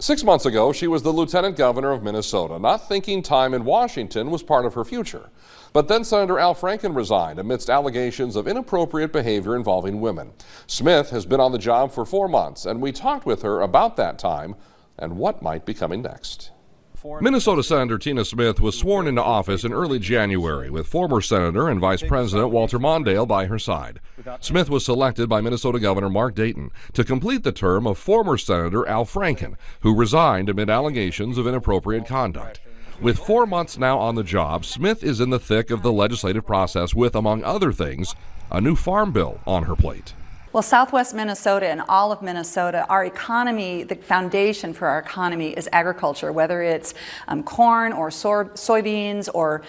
6 months ago, she was the lieutenant governor of Minnesota, not thinking time in Washington was part of her future. But then Senator Al Franken resigned amidst allegations of inappropriate behavior involving women. Smith has been on the job for 4 months, and we talked with her about that time and what might be coming next. Minnesota Senator Tina Smith was sworn into office in early January with former Senator and Vice President Walter Mondale by her side. Smith was selected by Minnesota Governor Mark Dayton to complete the term of former Senator Al Franken, who resigned amid allegations of inappropriate conduct. With 4 months now on the job, Smith is in the thick of the legislative process with, among other things, a new farm bill on her plate. Well, Southwest Minnesota and all of Minnesota, our economy, the foundation for our economy is agriculture, whether it's corn or soybeans or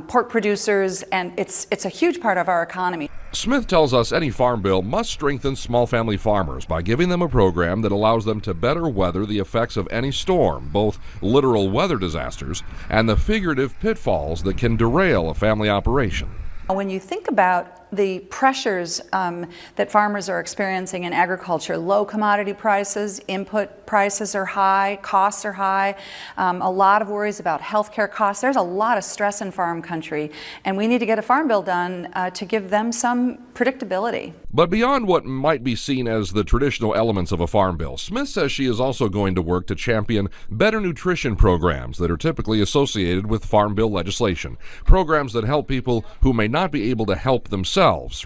pork producers, and it's a huge part of our economy. Smith tells us any farm bill must strengthen small family farmers by giving them a program that allows them to better weather the effects of any storm, both literal weather disasters and the figurative pitfalls that can derail a family operation. When you think about the pressures that farmers are experiencing in agriculture, low commodity prices, input prices are high, costs are high, a lot of worries about healthcare costs. There's a lot of stress in farm country, and we need to get a farm bill done to give them some predictability. But beyond what might be seen as the traditional elements of a farm bill, Smith says she is also going to work to champion better nutrition programs that are typically associated with farm bill legislation, programs that help people who may not be able to help themselves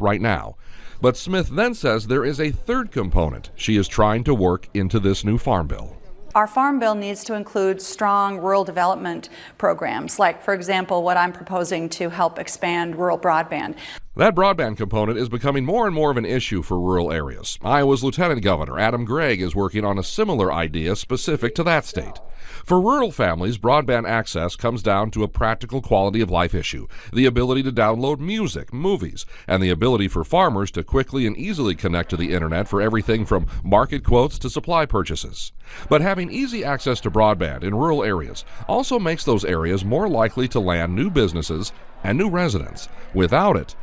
right now. But Smith then says there is a third component she is trying to work into this new farm bill. Our farm bill needs to include strong rural development programs, like, for example, what I'm proposing to help expand rural broadband. That broadband component is becoming more and more of an issue for rural areas. Iowa's Lieutenant Governor Adam Gregg is working on a similar idea specific to that state. For rural families, broadband access comes down to a practical quality of life issue, the ability to download music, movies, and the ability for farmers to quickly and easily connect to the internet for everything from market quotes to supply purchases. But having easy access to broadband in rural areas also makes those areas more likely to land new businesses and new residents. Without it,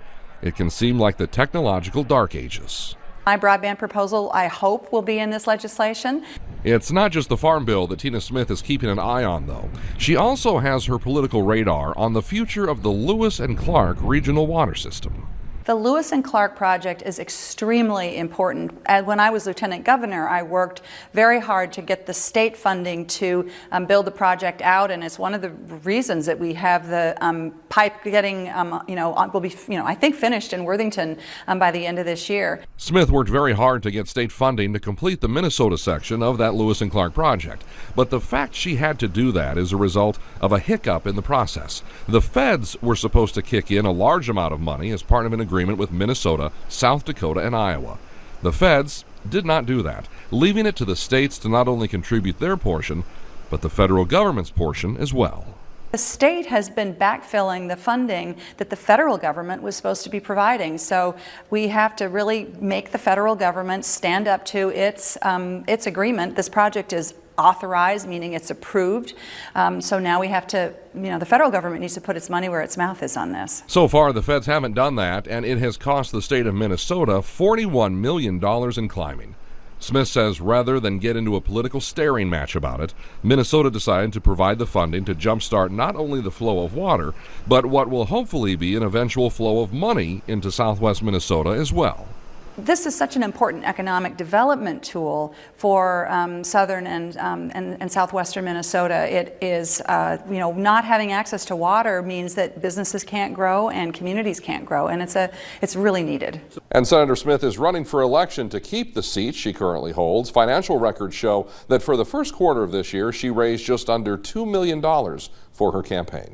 it can seem like the technological dark ages. My broadband proposal, I hope, will be in this legislation. It's not just the farm bill that Tina Smith is keeping an eye on, though. She also has her political radar on the future of the Lewis and Clark regional water system. The Lewis and Clark project is extremely important. When I was lieutenant governor, I worked very hard to get the state funding to build the project out, and it's one of the reasons that we have the pipe getting, will be, I think, finished in Worthington by the end of this year. Smith worked very hard to get state funding to complete the Minnesota section of that Lewis and Clark project, but the fact she had to do that is a result of a hiccup in the process. The feds were supposed to kick in a large amount of money as part of an agreement with Minnesota, South Dakota, and Iowa. The feds did not do that, leaving it to the states to not only contribute their portion, but the federal government's portion as well. The state has been backfilling the funding that the federal government was supposed to be providing, so we have to really make the federal government stand up to its agreement. This project is authorized, meaning it's approved. So now we have to, the federal government needs to put its money where its mouth is on this. So far, the feds haven't done that, and it has cost the state of Minnesota $41 million in climbing. Smith says rather than get into a political staring match about it, Minnesota decided to provide the funding to jumpstart not only the flow of water, but what will hopefully be an eventual flow of money into southwest Minnesota as well. This is such an important economic development tool for southern and southwestern Minnesota. It is, not having access to water means that businesses can't grow and communities can't grow, and it's really needed. And Senator Smith is running for election to keep the seat she currently holds. Financial records show that for the first quarter of this year, she raised just under $2 million for her campaign.